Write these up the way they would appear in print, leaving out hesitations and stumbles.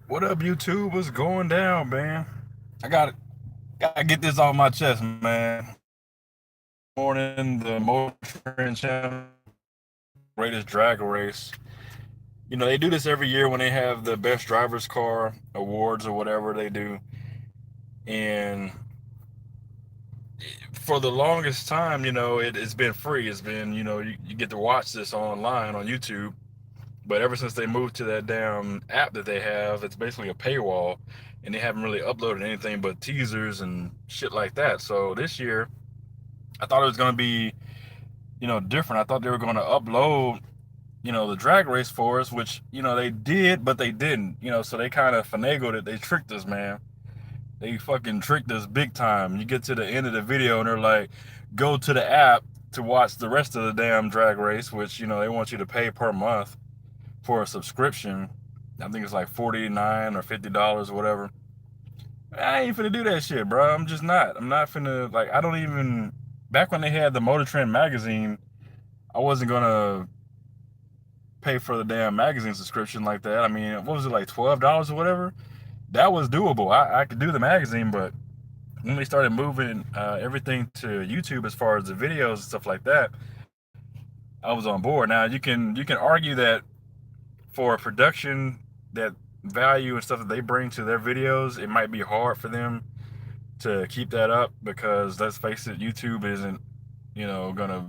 What up, YouTube? What's going down, man? I gotta get this off my chest, man. Morning, the Motortrend channel, greatest drag race. You know, they do this every year when they have the best driver's car awards or whatever they do. And for the longest time, it's been free. It's been, you get to watch this online on YouTube. But ever since they moved to that damn app that they have, it's basically a paywall, and they haven't really uploaded anything but teasers and shit like that. So this year, I thought it was gonna be, different. I thought they were gonna upload, the drag race for us, which they did, but they didn't. So they kind of finagled it. They tricked us, man. They fucking tricked us big time. You get to the end of the video, and they're like, "Go to the app to watch the rest of the damn drag race," which they want you to pay per month for a subscription. I think it's like $49 or $50 or whatever. I ain't finna do that shit, bro. I'm just not. I'm not finna, like, I don't even. Back when they had the Motortrend magazine, I wasn't gonna pay for the damn magazine subscription like that. I mean, what was it, like $12 or whatever? That was doable. I could do the magazine, but when they started moving everything to YouTube as far as the videos and stuff like that, I was on board. Now you can argue that for a production, that value and stuff that they bring to their videos, it might be hard for them to keep that up because let's face it, YouTube isn't, gonna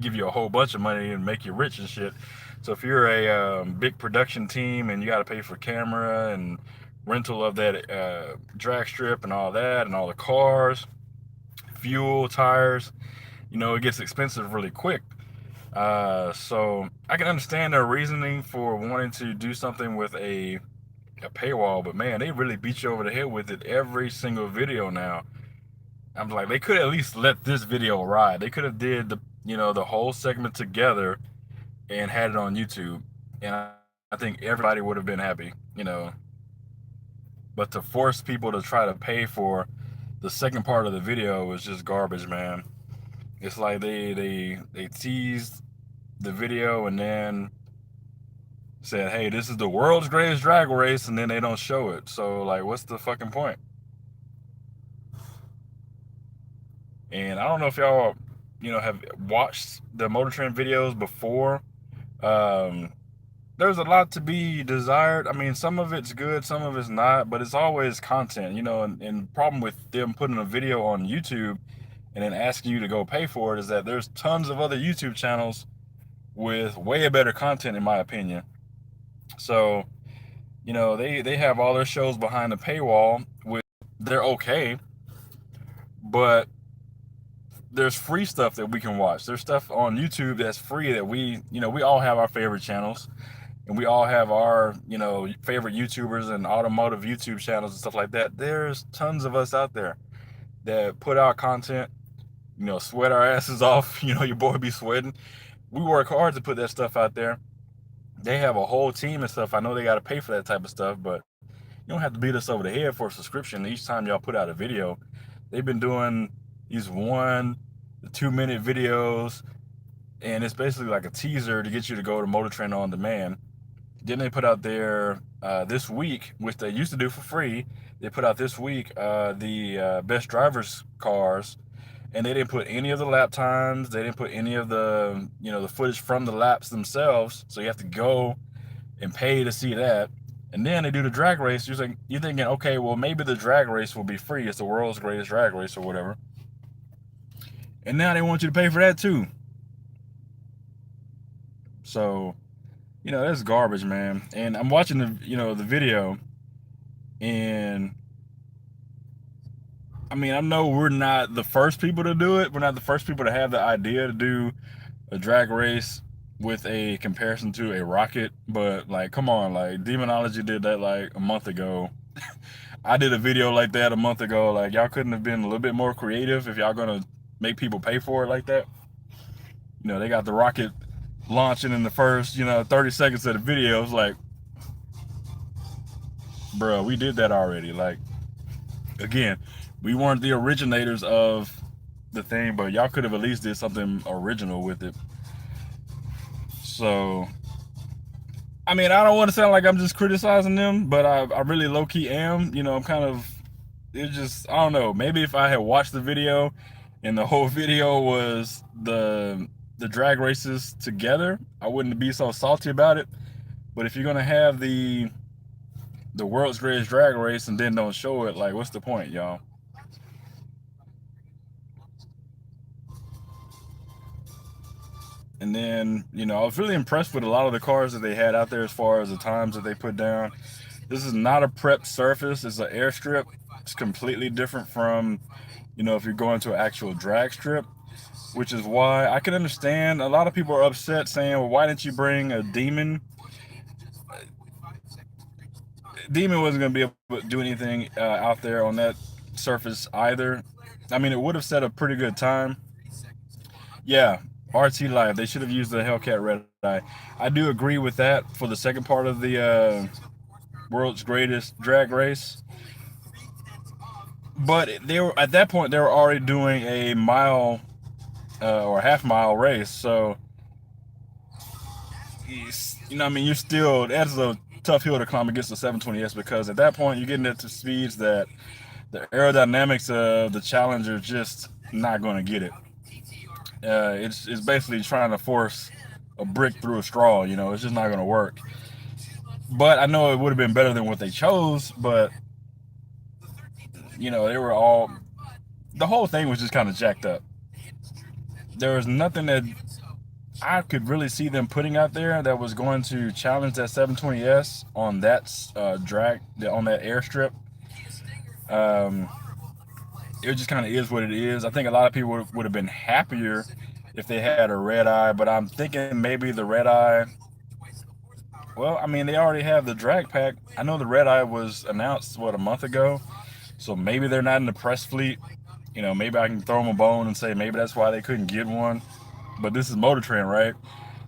give you a whole bunch of money and make you rich and shit. So if you're a big production team and you got to pay for camera and rental of that drag strip and all that and all the cars, fuel, tires, it gets expensive really quick. So I can understand their reasoning for wanting to do something with a paywall, but man, they really beat you over the head with it every single video now. I'm like, they could at least let this video ride. They could have did the whole segment together and had it on YouTube, and I think everybody would have been happy. But to force people to try to pay for the second part of the video was just garbage, man. It's like they teased the video and then said, "Hey, this is the world's greatest drag race," and then they don't show it. So like, what's the fucking point? And I don't know if y'all, have watched the Motor Trend videos before. Um, there's a lot to be desired. I mean, some of it's good, some of it's not, but it's always content. And the problem with them putting a video on YouTube and then asking you to go pay for it is that there's tons of other YouTube channels with way better content, in my opinion. So, they have all their shows behind the paywall, which they're okay, but there's free stuff that we can watch. There's stuff on YouTube that's free that we all have our favorite channels, and we all have our, favorite YouTubers and automotive YouTube channels and stuff like that. There's tons of us out there that put out content, sweat our asses off. Your boy be sweating. We work hard to put that stuff out there. They have a whole team and stuff. I know they got to pay for that type of stuff, but you don't have to beat us over the head for a subscription each time y'all put out a video. They've been doing these 1 to 2 minute videos, and it's basically like a teaser to get you to go to Motor Trend on demand. Then they put out there this week, which they used to do for free. They put out this week the best drivers cars, and they didn't put any of the lap times. They didn't put any of the the footage from the laps themselves. So you have to go and pay to see that. And then they do the drag race. You're thinking, okay, well maybe the drag race will be free. It's the world's greatest drag race or whatever. And now they want you to pay for that too. So, that's garbage, man. And I'm watching the video, and I mean, I know we're not the first people to do it. We're not the first people to have the idea to do a drag race with a comparison to a rocket, but like, come on, like Demonology did that like a month ago. I did a video like that a month ago. Like, y'all couldn't have been a little bit more creative if y'all gonna make people pay for it like that. They got the rocket launching in the first 30 seconds of the video. It's like, bro, we did that already. Like, again, we weren't the originators of the thing, but y'all could have at least did something original with it. So I mean, I don't want to sound like I'm just criticizing them, but I really low-key am. You know, I'm kind of, it's just, I don't know, maybe if I had watched the video and the whole video was the drag races together, I wouldn't be so salty about it. But if you're gonna have the world's greatest drag race and then don't show it, like, what's the point, y'all? And then, you know, I was really impressed with a lot of the cars that they had out there as far as the times that they put down. This is not a prep surface, it's an airstrip. It's completely different from, you know, if you're going to an actual drag strip, which is why I can understand a lot of people are upset saying, well, why didn't you bring a Demon? Demon wasn't going to be able to do anything out there on that surface either. I mean, it would have set a pretty good time. Yeah, RT Live. They should have used the Hellcat Red Eye. I do agree with that for the second part of the world's greatest drag race. But they were at that point they were already doing a mile or a half-mile race, so you know, I mean, you're still, that's a tough hill to climb against the 720S, because at that point you're getting into speeds that the aerodynamics of the Challenger just not going to get it. It's basically trying to force a brick through a straw. You know, it's just not going to work. But I know it would have been better than what they chose. But you know, they were all, the whole thing was just kind of jacked up. There was nothing that I could really see them putting out there that was going to challenge that 720S on that drag, on that airstrip. It just kind of is what it is. I think a lot of people would have been happier if they had a red eye, but I'm thinking maybe the red eye. Well, I mean, they already have the drag pack. I know the red eye was announced, what, a month ago? So maybe they're not in the press fleet. You know, maybe I can throw them a bone and say maybe that's why they couldn't get one. But this is Motortrend, right?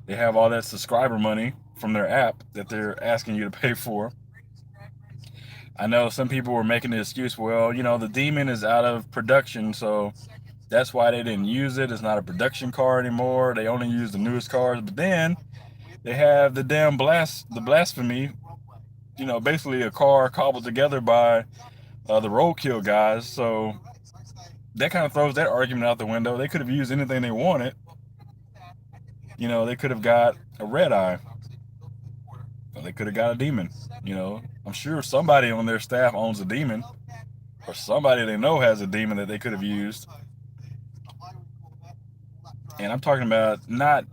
They have all that subscriber money from their app that they're asking you to pay for. I know some people were making the excuse, well, you know, the Demon is out of production, so that's why they didn't use it. It's not a production car anymore. They only use the newest cars. But then they have the damn the BlaspHEMI, you know, basically a car cobbled together by the roadkill guys. So that kind of throws that argument out the window. They could have used anything they wanted. You know, they could have got a red eye. Or they could have got a Demon. You know, I'm sure somebody on their staff owns a Demon, or somebody they know has a Demon that they could have used. And I'm talking about not,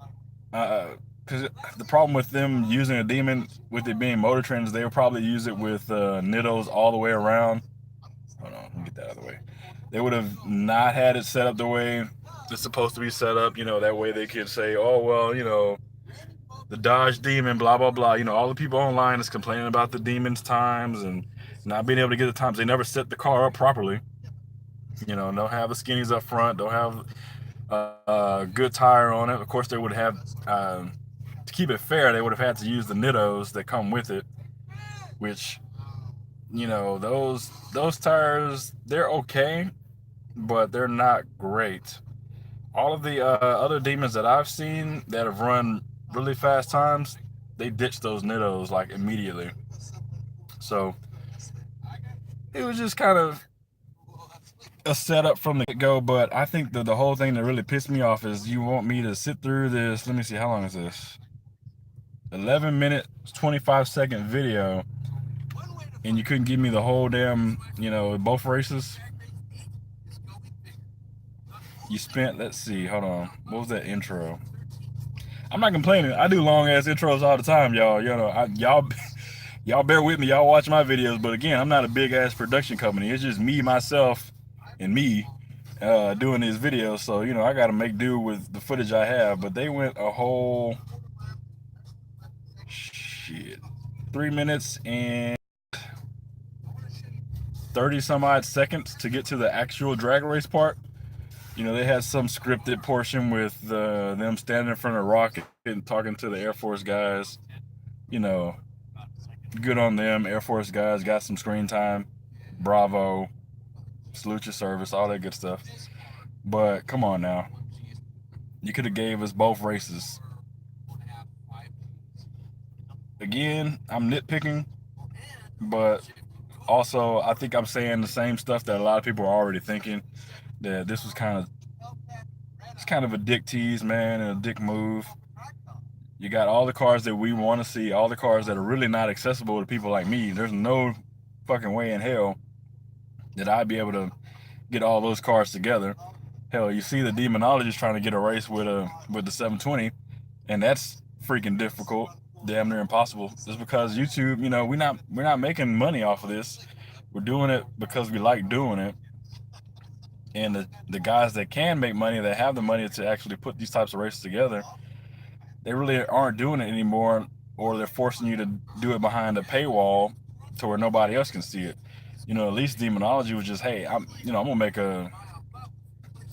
because the problem with them using a Demon, with it being Motortrends, they would probably use it with Nittos all the way around. Hold on, let me get that out of the way. They would have not had it set up the way it's supposed to be set up. You know, that way they could say, oh, well, you know, the Dodge Demon, blah, blah, blah. You know, all the people online is complaining about the Demon's times and not being able to get the times. They never set the car up properly. You know, don't have the skinnies up front, don't have a good tire on it. Of course, they would have, to keep it fair, they would have had to use the Nittos that come with it, which, you know, those tires, they're okay, but they're not great. All of the other Demons that I've seen that have run really fast times, they ditched those Nittos like immediately. So it was just kind of a setup from the get-go. But I think the whole thing that really pissed me off is you want me to sit through this, let me see, how long is this? 11-minute 25-second video, and you couldn't give me the whole damn, you know, both races. You spent, let's see, hold on, what was that intro? I'm not complaining. I do long ass intros all the time, y'all. You know, y'all bear with me. Y'all watch my videos, but again, I'm not a big ass production company. It's just me, myself, and me doing these videos. So you know, I got to make do with the footage I have. But they went a whole 3 minutes and 30 some odd seconds to get to the actual drag race part. You know, they had some scripted portion with them standing in front of Rocket and talking to the Air Force guys. You know, good on them. Air Force guys got some screen time. Bravo. Salute your service. All that good stuff. But come on now. You could have gave us both races. again, I'm nitpicking, but also I think I'm saying the same stuff that a lot of people are already thinking. That this was it's kind of a dick tease, man, and a dick move. You got all the cars that we want to see, all the cars that are really not accessible to people like me. There's no fucking way in hell that I'd be able to get all those cars together. Hell, you see the Demonology is trying to get a race with the 720, and that's freaking difficult, damn near impossible. Just because YouTube, we're not making money off of this. We're doing it because we like doing it. And the guys that can make money, that have the money to actually put these types of races together, they really aren't doing it anymore, or they're forcing you to do it behind a paywall to where nobody else can see it. At least Demonology was just, hey, I'm gonna make a,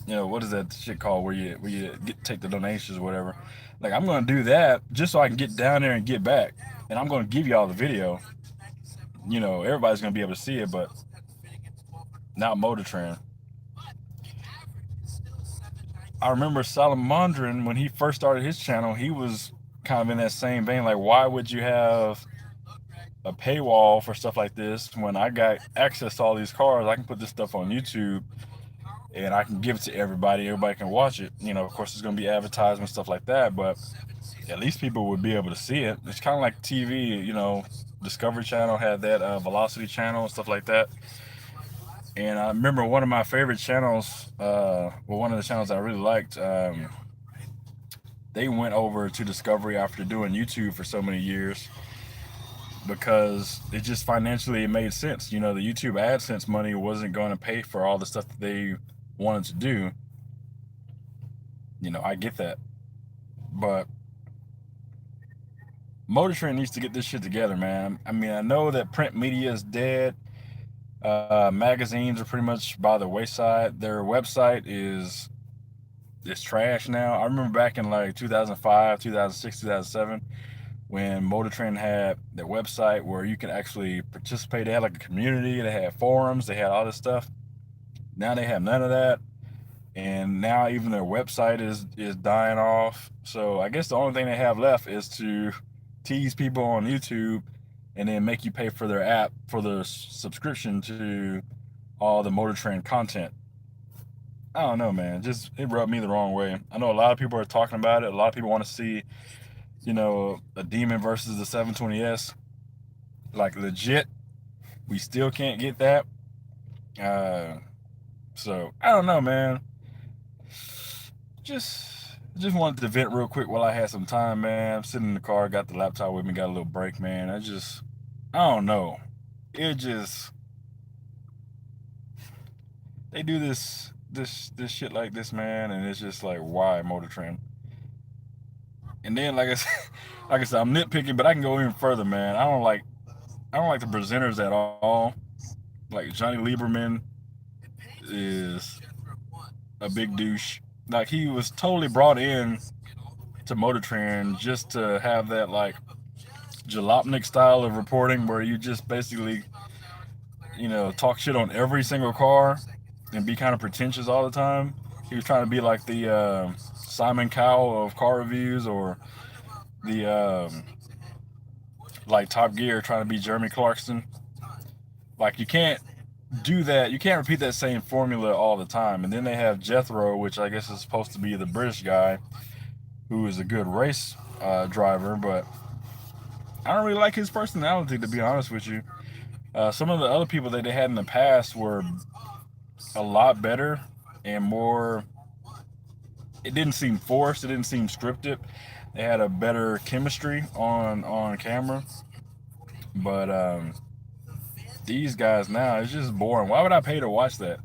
what is that shit called where you take the donations or whatever. Like, I'm gonna do that just so I can get down there and get back, and I'm gonna give y'all the video. Everybody's gonna be able to see it, but not Motortrend. I remember Salamandrin, when he first started his channel, he was kind of in that same vein. Like, why would you have a paywall for stuff like this when I got access to all these cars? I can put this stuff on YouTube and I can give it to everybody. Everybody can watch it. Of course, it's going to be advertisement, stuff like that, but at least people would be able to see it. It's kind of like TV, Discovery Channel had that Velocity Channel and stuff like that. And I remember one of my favorite channels, one of the channels I really liked, they went over to Discovery after doing YouTube for so many years because it just financially made sense. The YouTube AdSense money wasn't going to pay for all the stuff that they wanted to do. I get that. But Motortrend needs to get this shit together, man. I mean, I know that print media is dead. Magazines are pretty much by the wayside. Their website is trash now. I remember back in like 2005, 2006, 2007, when Motortrend had their website where you can actually participate. They had like a community, they had forums, they had all this stuff. Now they have none of that. And now even their website is dying off. So I guess the only thing they have left is to tease people on YouTube and then make you pay for their app for the subscription to all the Motortrend content. I don't know, man. Just it rubbed me the wrong way. I know a lot of people are talking about it. A lot of people want to see, a Demon versus the 720S. Like, legit, we still can't get that. So I don't know, man. Just wanted to vent real quick while I had some time, man. I'm sitting in the car, got the laptop with me, got a little break, man. I don't know. They do this shit like this, man, and it's just like, why Motortrend? And then, like I said, I'm nitpicking, but I can go even further, man. I don't like the presenters at all. Like, Johnny Lieberman is a big douche. Like, he was totally brought in to Motortrend just to have that, like, jalopnik style of reporting where you just basically, talk shit on every single car and be kind of pretentious all the time. He was trying to be like the Simon Cowell of car reviews, or the like Top Gear trying to be Jeremy Clarkson. Like, you can't do that. You can't repeat that same formula all the time. And then they have Jethro, which I guess is supposed to be the British guy who is a good race driver, but I don't really like his personality, to be honest with you. Some of the other people that they had in the past were a lot better and more. It didn't seem forced. It didn't seem scripted. They had a better chemistry on camera, but these guys now, it's just boring. Why would I pay to watch that?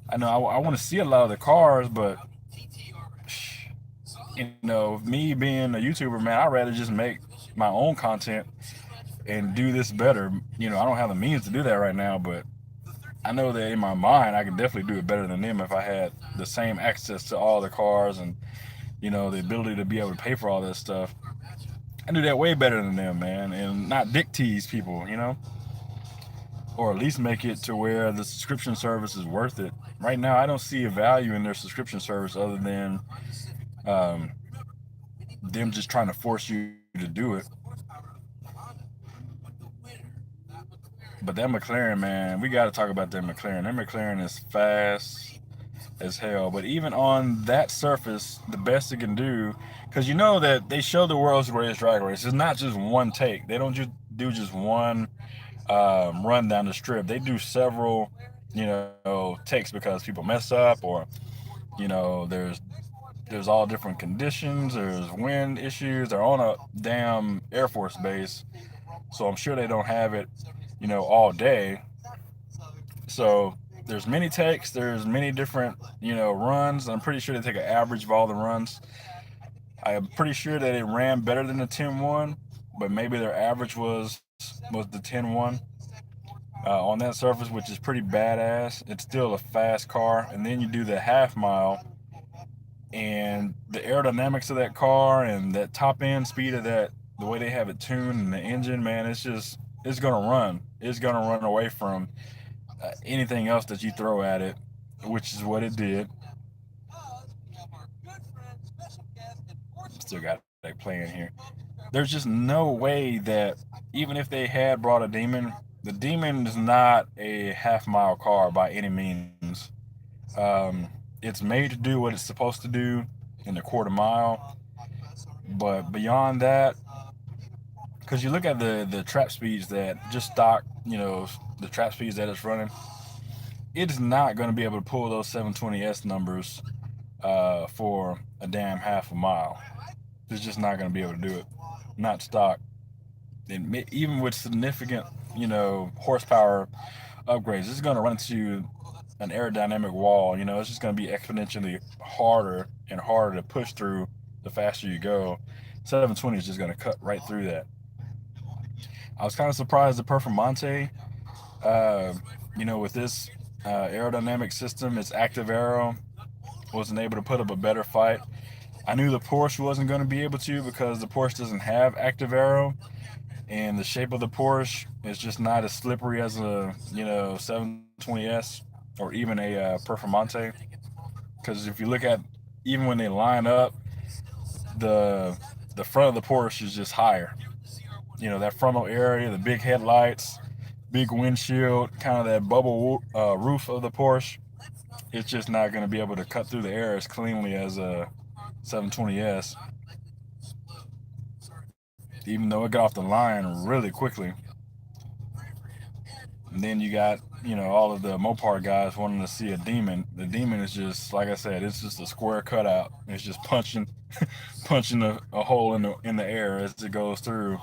I know I want to see a lot of the cars, but me being a YouTuber, man, I'd rather just make my own content and do this better. I don't have the means to do that right now, but I know that in my mind I could definitely do it better than them if I had the same access to all the cars and the ability to be able to pay for all this stuff. I do that way better than them, man, and not dick tease people, or at least make it to where the subscription service is worth it. Right now, I don't see a value in their subscription service other than them just trying to force you to do it. But that McLaren, man, we got to talk about that McLaren. That McLaren is fast as hell. But even on that surface, the best it can do, because you know that they show the world's greatest drag race. It's not just one take. They don't just do just one run down the strip. They do several, takes because people mess up, or there's all different conditions. There's wind issues. They're on a damn Air Force base, so I'm sure they don't have it, all day. So there's many takes. There's many different, runs. I'm pretty sure they take an average of all the runs. I am pretty sure that it ran better than the 10-1, but maybe their average was the 10-1 on that surface, which is pretty badass. It's still a fast car. And then you do the half mile, and the aerodynamics of that car and that top end speed of that, the way they have it tuned and the engine, man, it's gonna run. It's gonna run away from anything else that you throw at it, which is what it did. Still got it playing here. There's just no way that even if they had brought a demon, the demon is not a half-mile car by any means. It's made to do what it's supposed to do in the quarter mile, but beyond that, because you look at the trap speeds that just stock, the trap speeds that it's running, it is not going to be able to pull those 720S numbers for a damn half a mile. It's just not going to be able to do it. Not stock. And even with significant, horsepower upgrades, it's going to run into an aerodynamic wall. It's just going to be exponentially harder and harder to push through the faster you go. 720 is just going to cut right through that. I was kind of surprised the Performante, uh, with this aerodynamic system, its active aero, wasn't able to put up a better fight. I knew the Porsche wasn't going to be able to because the Porsche doesn't have active aero, and the shape of the Porsche is just not as slippery as a 720S or even a Performante. Because if you look at, even when they line up, the the front of the Porsche is just higher. That frontal area, the big headlights, big windshield, kind of that bubble roof of the Porsche. It's just not going to be able to cut through the air as cleanly as a 720S, even though it got off the line really quickly. And then you got, all of the Mopar guys wanting to see a demon. The demon is just, like I said, it's just a square cutout. It's just punching, punching a hole in the air as it goes through.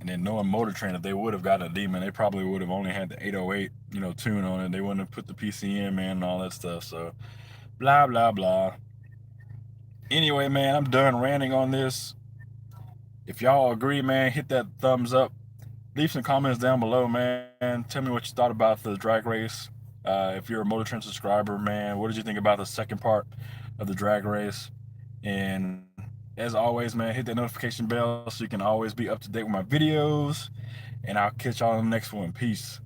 And then knowing Motortrend, if they would have gotten a demon, they probably would have only had the 808, tune on it. They wouldn't have put the PCM in and all that stuff. So, blah, blah, blah. Anyway, man, I'm done ranting on this. If y'all agree, man, hit that thumbs up. Leave some comments down below, man. Tell me what you thought about the drag race. If you're a Motortrend subscriber, man, what did you think about the second part of the drag race? And as always, man, hit that notification bell so you can always be up to date with my videos. And I'll catch y'all on the next one. Peace.